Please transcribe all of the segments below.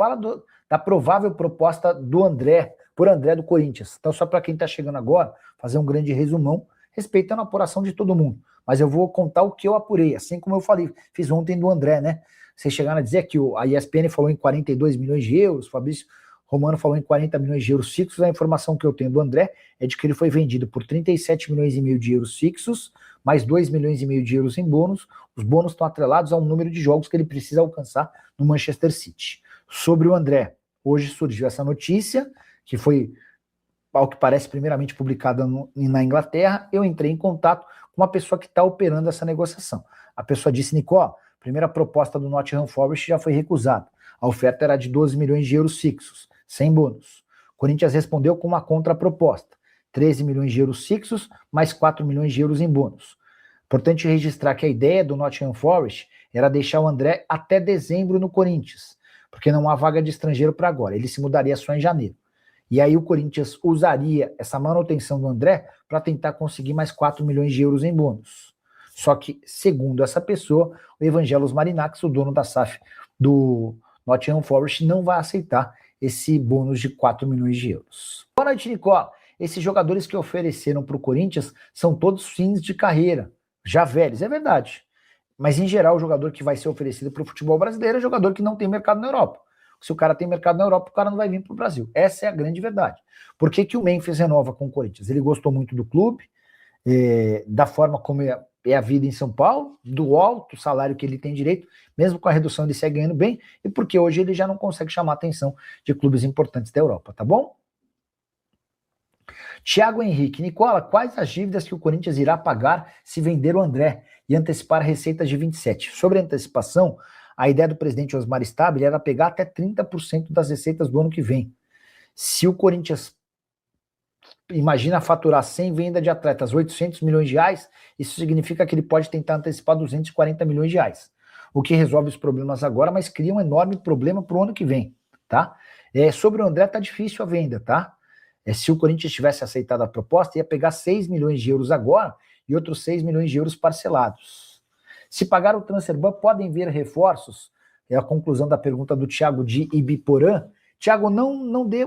Fala da provável proposta do André, por André do Corinthians. Então, só para quem está chegando agora, fazer um grande resumão, respeitando a apuração de todo mundo. Mas eu vou contar o que eu apurei, assim como eu falei, fiz ontem do André, né? Vocês chegaram a dizer que a ESPN falou em 42 milhões de euros, o Fabrício Romano falou em 40 milhões de euros fixos. A informação que eu tenho do André é de que ele foi vendido por 37 milhões e meio de euros fixos, mais 2 milhões e meio de euros em bônus. Os bônus estão atrelados ao número de jogos que ele precisa alcançar no Manchester City. Sobre o André, hoje surgiu essa notícia, que foi, ao que parece, primeiramente publicada na Inglaterra. Eu entrei em contato com uma pessoa que está operando essa negociação. A pessoa disse: Nicó, a primeira proposta do Nottingham Forest já foi recusada. A oferta era de 12 milhões de euros fixos, sem bônus. O Corinthians respondeu com uma contraproposta, 13 milhões de euros fixos, mais 4 milhões de euros em bônus. Importante registrar que a ideia do Nottingham Forest era deixar o André até dezembro no Corinthians, porque não há vaga de estrangeiro para agora, ele se mudaria só em janeiro. E aí o Corinthians usaria essa manutenção do André para tentar conseguir mais 4 milhões de euros em bônus. Só que, segundo essa pessoa, o Evangelos Marinakis, o dono da SAF do Nottingham Forest, não vai aceitar esse bônus de 4 milhões de euros. Boa noite, Nicola. Esses jogadores que ofereceram para o Corinthians são todos fins de carreira, já velhos, é verdade. Mas, em geral, o jogador que vai ser oferecido para o futebol brasileiro é jogador que não tem mercado na Europa. Se o cara tem mercado na Europa, o cara não vai vir para o Brasil. Essa é a grande verdade. Por que o Memphis renova com o Corinthians? Ele gostou muito do clube, da forma como é a vida em São Paulo, do alto salário que ele tem direito, mesmo com a redução ele segue ganhando bem, e porque hoje ele já não consegue chamar a atenção de clubes importantes da Europa, tá bom? Thiago Henrique, Nicola, quais as dívidas que o Corinthians irá pagar se vender o André e antecipar receitas de 27? Sobre a antecipação, a ideia do presidente Osmar Stabile era pegar até 30% das receitas do ano que vem. Se o Corinthians imagina faturar sem venda de atletas 800 milhões de reais, isso significa que ele pode tentar antecipar 240 milhões de reais. O que resolve os problemas agora, mas cria um enorme problema para o ano que vem, tá? Sobre o André tá difícil a venda, tá? Se o Corinthians tivesse aceitado a proposta, ia pegar 6 milhões de euros agora e outros 6 milhões de euros parcelados. Se pagar o transferban, podem vir reforços? É a conclusão da pergunta do Thiago de Ibiporã. Thiago,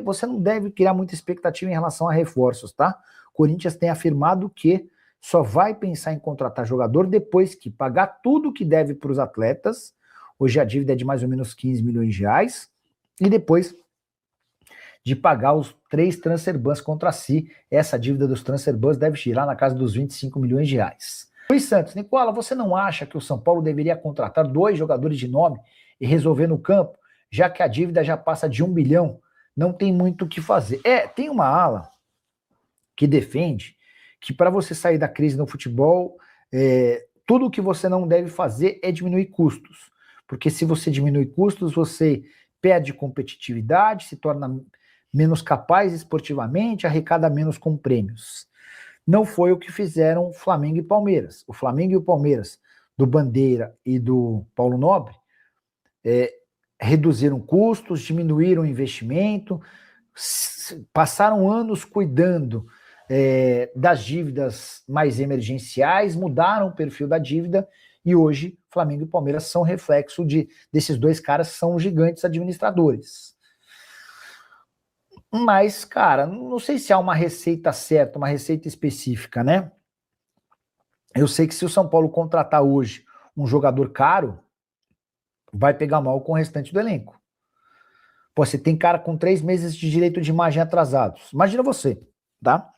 você não deve criar muita expectativa em relação a reforços, tá? O Corinthians tem afirmado que só vai pensar em contratar jogador depois que pagar tudo que deve para os atletas. Hoje a dívida é de mais ou menos 15 milhões de reais. E depois de pagar os 3 transferbans contra si. Essa dívida dos transferbans deve girar na casa dos 25 milhões de reais. Luiz Santos, Nicola, você não acha que o São Paulo deveria contratar 2 jogadores de nome e resolver no campo, já que a dívida já passa de 1 bilhão? Não tem muito o que fazer. Tem uma ala que defende que para você sair da crise no futebol, tudo o que você não deve fazer é diminuir custos. Porque se você diminui custos, você perde competitividade, se torna menos capaz esportivamente, arrecada menos com prêmios. Não foi o que fizeram Flamengo e Palmeiras. O Flamengo e o Palmeiras, do Bandeira e do Paulo Nobre, reduziram custos, diminuíram o investimento, passaram anos cuidando das dívidas mais emergenciais, mudaram o perfil da dívida e hoje Flamengo e Palmeiras são reflexo desses 2 caras que são gigantes administradores. Mas, cara, não sei se há uma receita certa, uma receita específica, né? Eu sei que se o São Paulo contratar hoje um jogador caro, vai pegar mal com o restante do elenco. Pô, você tem cara com 3 meses de direito de imagem atrasados. Imagina você, tá?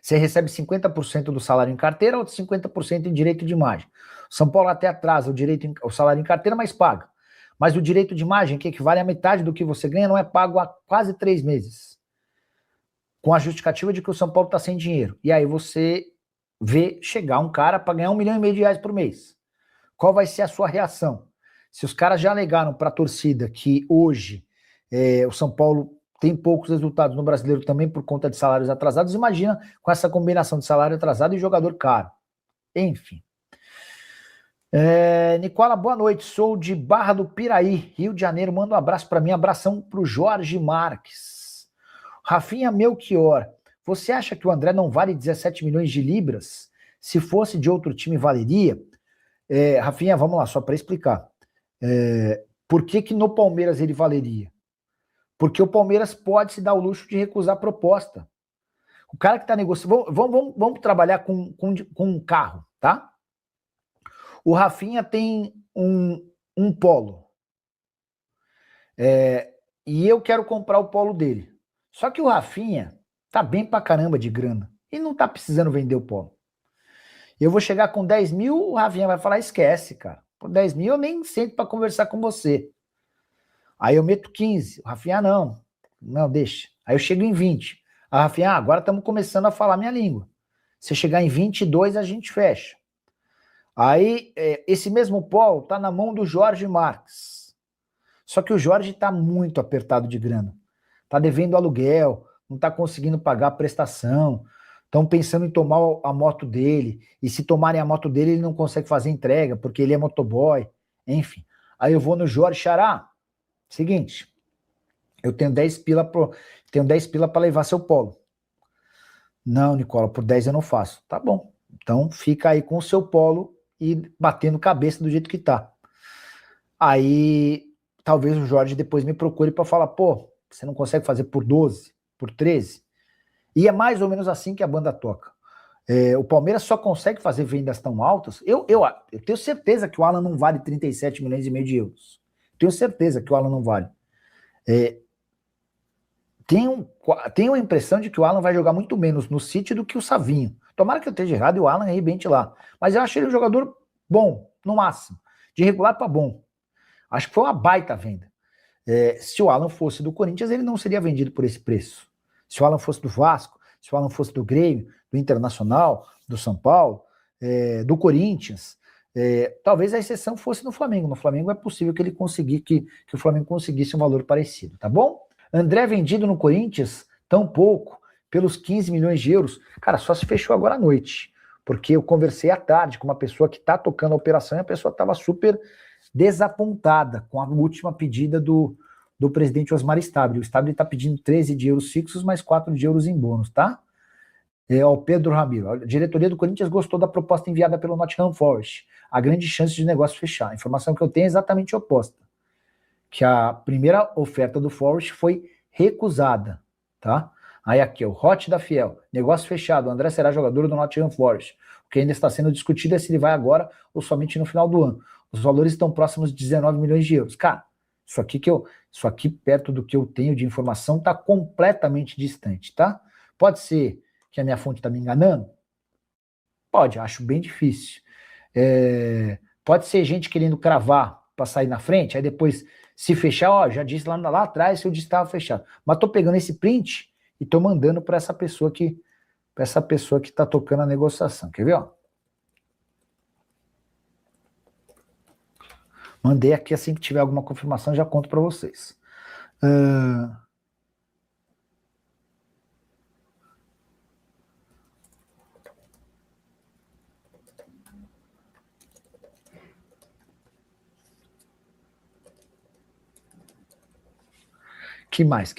Você recebe 50% do salário em carteira, outros 50% em direito de imagem. O São Paulo até atrasa o salário em carteira, mas paga. Mas o direito de imagem, que equivale a metade do que você ganha, não é pago há quase 3 meses. Com a justificativa de que o São Paulo está sem dinheiro. E aí você vê chegar um cara para ganhar 1,5 milhão de reais por mês. Qual vai ser a sua reação? Se os caras já alegaram para a torcida que hoje o São Paulo tem poucos resultados no Brasileiro também por conta de salários atrasados, imagina com essa combinação de salário atrasado e jogador caro. Enfim. Nicola, boa noite, sou de Barra do Piraí, Rio de Janeiro, manda um abraço para mim, abração para o Jorge Marques. Rafinha Melchior, você acha que o André não vale 17 milhões de libras? Se fosse de outro time, valeria? Rafinha, vamos lá, só para explicar. Por que que no Palmeiras ele valeria? Porque o Palmeiras pode se dar o luxo de recusar a proposta. O cara que está negociando... Vamos trabalhar com um carro, tá? O Rafinha tem um Polo. E eu quero comprar o Polo dele. Só que o Rafinha tá bem pra caramba de grana. E não tá precisando vender o Polo. Eu vou chegar com 10 mil, o Rafinha vai falar, esquece, cara. Por 10 mil eu nem sento pra conversar com você. Aí eu meto 15. O Rafinha, não, deixa. Aí eu chego em 20. A Rafinha, agora estamos começando a falar minha língua. Se chegar em 22, a gente fecha. Aí, esse mesmo Polo tá na mão do Jorge Marques. Só que o Jorge tá muito apertado de grana. Tá devendo aluguel, não tá conseguindo pagar a prestação. Estão pensando em tomar a moto dele. E se tomarem a moto dele, ele não consegue fazer entrega, porque ele é motoboy. Enfim. Aí eu vou no Jorge Xará. Seguinte, eu tenho 10 pila para levar seu Polo. Não, Nicola, por 10 eu não faço. Tá bom. Então fica aí com o seu Polo e batendo cabeça do jeito que tá. Aí talvez o Jorge depois me procure para falar, pô, você não consegue fazer por 12, por 13? E é mais ou menos assim que a banda toca. O Palmeiras só consegue fazer vendas tão altas. Eu tenho certeza que o Alan não vale 37 milhões e meio de euros. Tenho certeza que o Alan não vale. Tenho a impressão de que o Alan vai jogar muito menos no City do que o Savinho. Tomara que eu esteja errado e o Alan arrebente lá. Mas eu acho ele um jogador bom, no máximo. De regular para bom. Acho que foi uma baita venda. Se o Alan fosse do Corinthians, ele não seria vendido por esse preço. Se o Alan fosse do Vasco, se o Alan fosse do Grêmio, do Internacional, do São Paulo, do Corinthians, talvez a exceção fosse no Flamengo. No Flamengo é possível que ele que o Flamengo conseguisse um valor parecido, tá bom? André vendido no Corinthians, tão pouco, pelos 15 milhões de euros. Cara, só se fechou agora à noite, porque eu conversei à tarde com uma pessoa que está tocando a operação e a pessoa estava super desapontada com a última pedida do presidente Osmar Stabile. O Stabile está pedindo 13 de euros fixos, mais 4 de euros em bônus, tá? O Pedro Ramiro. A diretoria do Corinthians gostou da proposta enviada pelo Nottingham Forest. Há grande chance de negócio fechar. A informação que eu tenho é exatamente oposta. Que a primeira oferta do Forest foi recusada, tá? Aí aqui, o Hot da Fiel. Negócio fechado. O André será jogador do Nottingham Forest. O que ainda está sendo discutido é se ele vai agora ou somente no final do ano. Os valores estão próximos de 19 milhões de euros. Cara, isso aqui perto do que eu tenho de informação está completamente distante, tá? Pode ser que a minha fonte está me enganando? Pode, acho bem difícil. Pode ser gente querendo cravar para sair na frente, aí depois se fechar, já disse lá atrás que eu disse que estava fechado. Mas tô pegando esse print e tô mandando para essa pessoa que está tocando a negociação. Quer ver, ó? Mandei aqui, assim que tiver alguma confirmação, já conto para vocês. Que mais?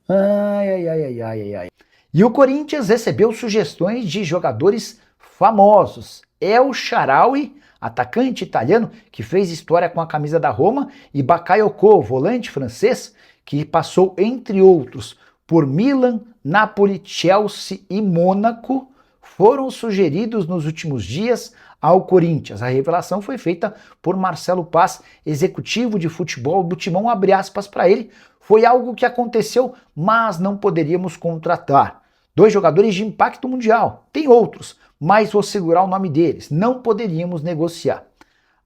Ai. E o Corinthians recebeu sugestões de jogadores famosos. El Shaarawy, atacante italiano que fez história com a camisa da Roma, e Bakayoko, volante francês, que passou, entre outros, por Milan, Napoli, Chelsea e Mônaco, foram sugeridos nos últimos dias ao Corinthians. A revelação foi feita por Marcelo Paz, executivo de futebol do Timão, abre aspas para ele. Foi algo que aconteceu, mas não poderíamos contratar. 2 jogadores de impacto mundial. Tem outros, mas vou segurar o nome deles. Não poderíamos negociar.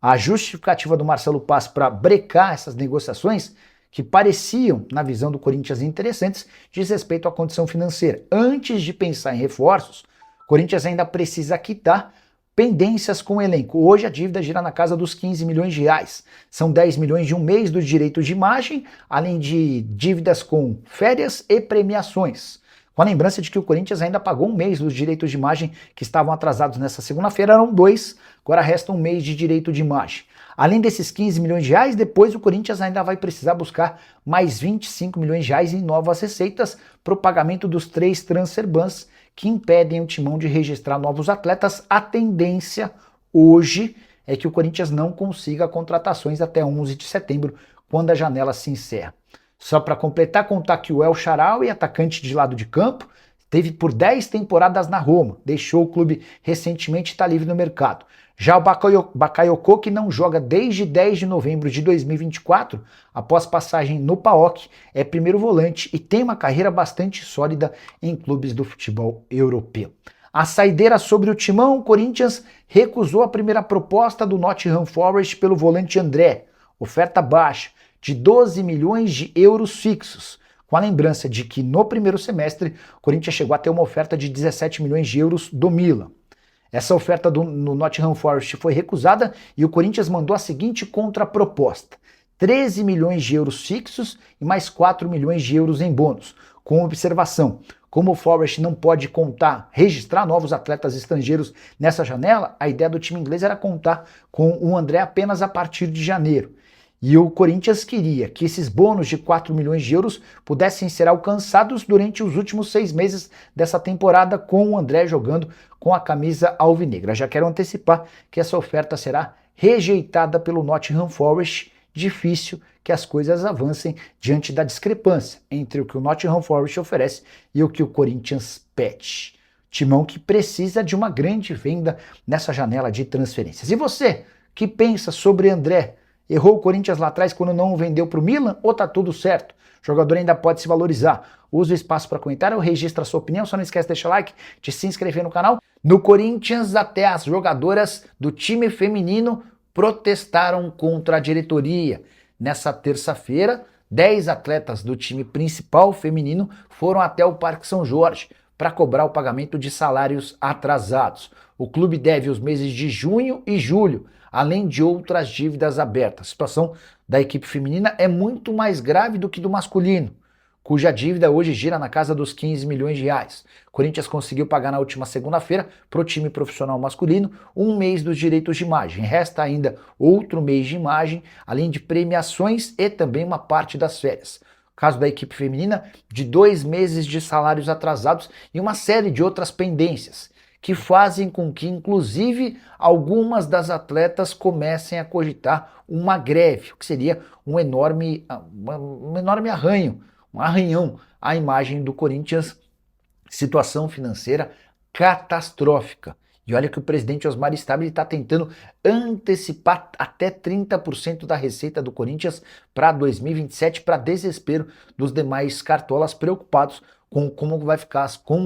A justificativa do Marcelo Paz para brecar essas negociações, que pareciam, na visão do Corinthians, interessantes, diz respeito à condição financeira. Antes de pensar em reforços, o Corinthians ainda precisa quitar pendências com o elenco. Hoje a dívida gira na casa dos 15 milhões de reais. São 10 milhões de um mês dos direitos de imagem, além de dívidas com férias e premiações. Com a lembrança de que o Corinthians ainda pagou um mês dos direitos de imagem que estavam atrasados nessa segunda-feira, eram 2, agora resta um mês de direito de imagem. Além desses 15 milhões de reais, depois o Corinthians ainda vai precisar buscar mais 25 milhões de reais em novas receitas para o pagamento dos 3 transfer bans que impedem o Timão de registrar novos atletas. A tendência hoje é que o Corinthians não consiga contratações até 11 de setembro, quando a janela se encerra. Só para completar, contar que o El Shaarawy, atacante de lado de campo, teve por 10 temporadas na Roma, deixou o clube recentemente e está livre no mercado. Já o Bakayoko, que não joga desde 10 de novembro de 2024, após passagem no PAOK, é primeiro volante e tem uma carreira bastante sólida em clubes do futebol europeu. A saideira sobre o timão, o Corinthians recusou a primeira proposta do Nottingham Forest pelo volante André, oferta baixa, de 12 milhões de euros fixos, com a lembrança de que no primeiro semestre o Corinthians chegou a ter uma oferta de 17 milhões de euros do Milan. Essa oferta no Nottingham Forest foi recusada e o Corinthians mandou a seguinte contraproposta: 13 milhões de euros fixos e mais 4 milhões de euros em bônus, com observação. Como o Forest não pode registrar novos atletas estrangeiros nessa janela, a ideia do time inglês era contar com o André apenas a partir de janeiro. E o Corinthians queria que esses bônus de 4 milhões de euros pudessem ser alcançados durante os últimos 6 meses dessa temporada, com o André jogando com a camisa alvinegra. Já quero antecipar que essa oferta será rejeitada pelo Nottingham Forest. Difícil que as coisas avancem diante da discrepância entre o que o Nottingham Forest oferece e o que o Corinthians pede. Timão que precisa de uma grande venda nessa janela de transferências. E você, que pensa sobre André? Errou o Corinthians lá atrás quando não o vendeu para o Milan ou tá tudo certo? O jogador ainda pode se valorizar. Use o espaço para comentário, registra a sua opinião, só não esquece de deixar o like, de se inscrever no canal. No Corinthians, até as jogadoras do time feminino protestaram contra a diretoria. Nessa terça-feira, 10 atletas do time principal feminino foram até o Parque São Jorge para cobrar o pagamento de salários atrasados. O clube deve os meses de junho e julho, além de outras dívidas abertas. A situação da equipe feminina é muito mais grave do que do masculino, cuja dívida hoje gira na casa dos 15 milhões de reais. O Corinthians conseguiu pagar na última segunda-feira para o time profissional masculino um mês dos direitos de imagem. Resta ainda outro mês de imagem, além de premiações e também uma parte das férias. Caso da equipe feminina, de 2 meses de salários atrasados e uma série de outras pendências, que fazem com que, inclusive, algumas das atletas comecem a cogitar uma greve, o que seria um enorme arranho, um arranhão à imagem do Corinthians. Situação financeira catastrófica. E olha que o presidente Osmar Stabile está tentando antecipar até 30% da receita do Corinthians para 2027, para desespero dos demais cartolas preocupados com como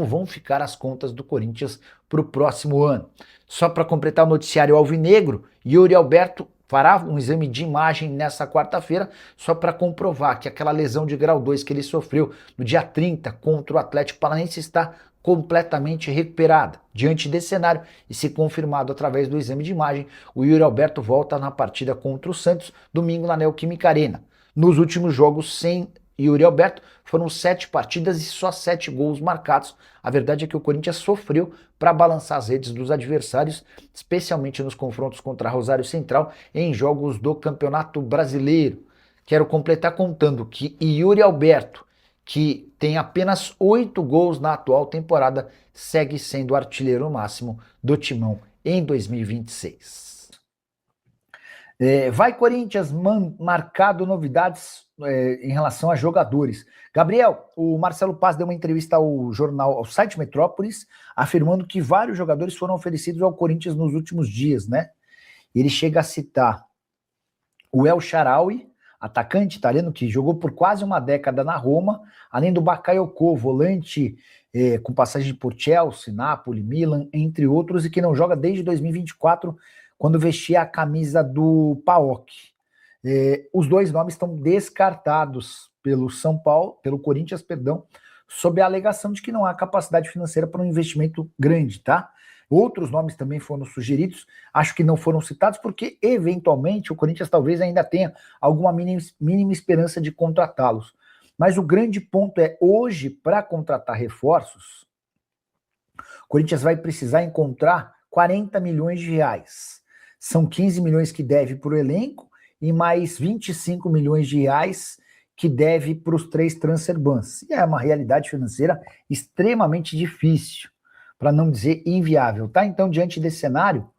vão ficar as contas do Corinthians para o próximo ano. Só para completar o noticiário alvinegro, Yuri Alberto fará um exame de imagem nessa quarta-feira, só para comprovar que aquela lesão de grau 2 que ele sofreu no dia 30 contra o Atlético Paranaense está completamente recuperada. Diante desse cenário, e se confirmado através do exame de imagem, o Yuri Alberto volta na partida contra o Santos, domingo na Neoquímica Arena. Nos últimos jogos sem Yuri Alberto, foram 7 partidas e só 7 gols marcados. A verdade é que o Corinthians sofreu para balançar as redes dos adversários, especialmente nos confrontos contra Rosário Central em jogos do Campeonato Brasileiro. Quero completar contando que Yuri Alberto, que tem apenas 8 gols na atual temporada, segue sendo o artilheiro máximo do Timão em 2026. Vai Corinthians, marcado novidades em relação a jogadores. Gabriel, o Marcelo Paz deu uma entrevista ao site Metrópolis, afirmando que vários jogadores foram oferecidos ao Corinthians nos últimos dias, né? Ele chega a citar o El Shaarawy, atacante italiano que jogou por quase uma década na Roma, além do Bakayoko, volante com passagem por Chelsea, Napoli, Milan, entre outros, e que não joga desde 2024, quando vestia a camisa do PAOK. Os dois nomes estão descartados pelo Corinthians, sob a alegação de que não há capacidade financeira para um investimento grande, tá? Outros nomes também foram sugeridos, acho que não foram citados, porque eventualmente o Corinthians talvez ainda tenha alguma mínima esperança de contratá-los. Mas o grande ponto é, hoje, para contratar reforços, o Corinthians vai precisar encontrar 40 milhões de reais. São 15 milhões que deve para o elenco e mais 25 milhões de reais que deve para os 3 transfer bans. E é uma realidade financeira extremamente difícil, para não dizer inviável, tá? Então, diante desse cenário,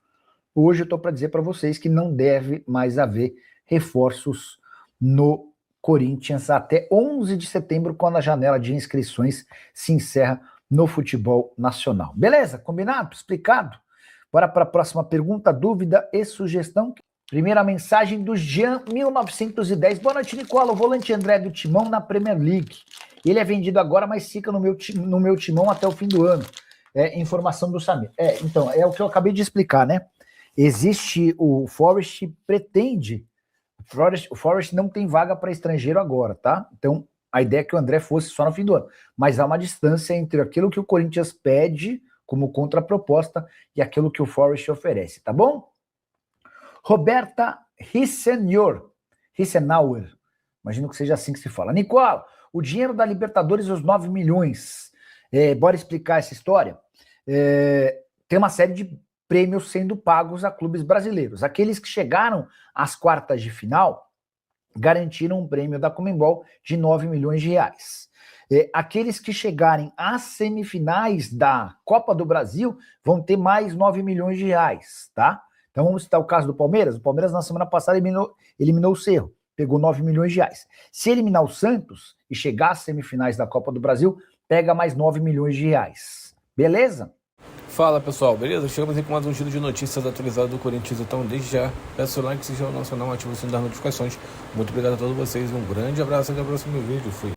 Hoje eu estou para dizer para vocês que não deve mais haver reforços no Corinthians até 11 de setembro, quando a janela de inscrições se encerra no futebol nacional. Beleza? Combinado? Explicado? Bora para a próxima pergunta, dúvida e sugestão. Primeira mensagem do Jean 1910. Boa noite, Nicola. O volante André do Timão na Premier League. Ele é vendido agora, mas fica no meu timão até o fim do ano. Informação do Samir. Então, é o que eu acabei de explicar, né? Existe o Forest pretende. O Forest não tem vaga para estrangeiro agora, tá? Então, a ideia é que o André fosse só no fim do ano. Mas há uma distância entre aquilo que o Corinthians pede como contraproposta e aquilo que o Forest oferece, tá bom? Roberta Rissenauer, imagino que seja assim que se fala. Nicola, o dinheiro da Libertadores, os 9 milhões, bora explicar essa história? Tem uma série de prêmios sendo pagos a clubes brasileiros. Aqueles que chegaram às quartas de final garantiram um prêmio da Conmebol de 9 milhões de reais. Aqueles que chegarem às semifinais da Copa do Brasil vão ter mais 9 milhões de reais, tá? Então vamos citar o caso do Palmeiras. O Palmeiras na semana passada eliminou o Cerro, pegou 9 milhões de reais. Se eliminar o Santos e chegar às semifinais da Copa do Brasil, pega mais 9 milhões de reais. Beleza? Fala pessoal, beleza? Chegamos aí com mais um giro de notícias atualizadas do Corinthians, então desde já peço o like, se já é o nosso canal, ativa o sininho das notificações. Muito obrigado a todos vocês, um grande abraço e até o próximo vídeo, fui!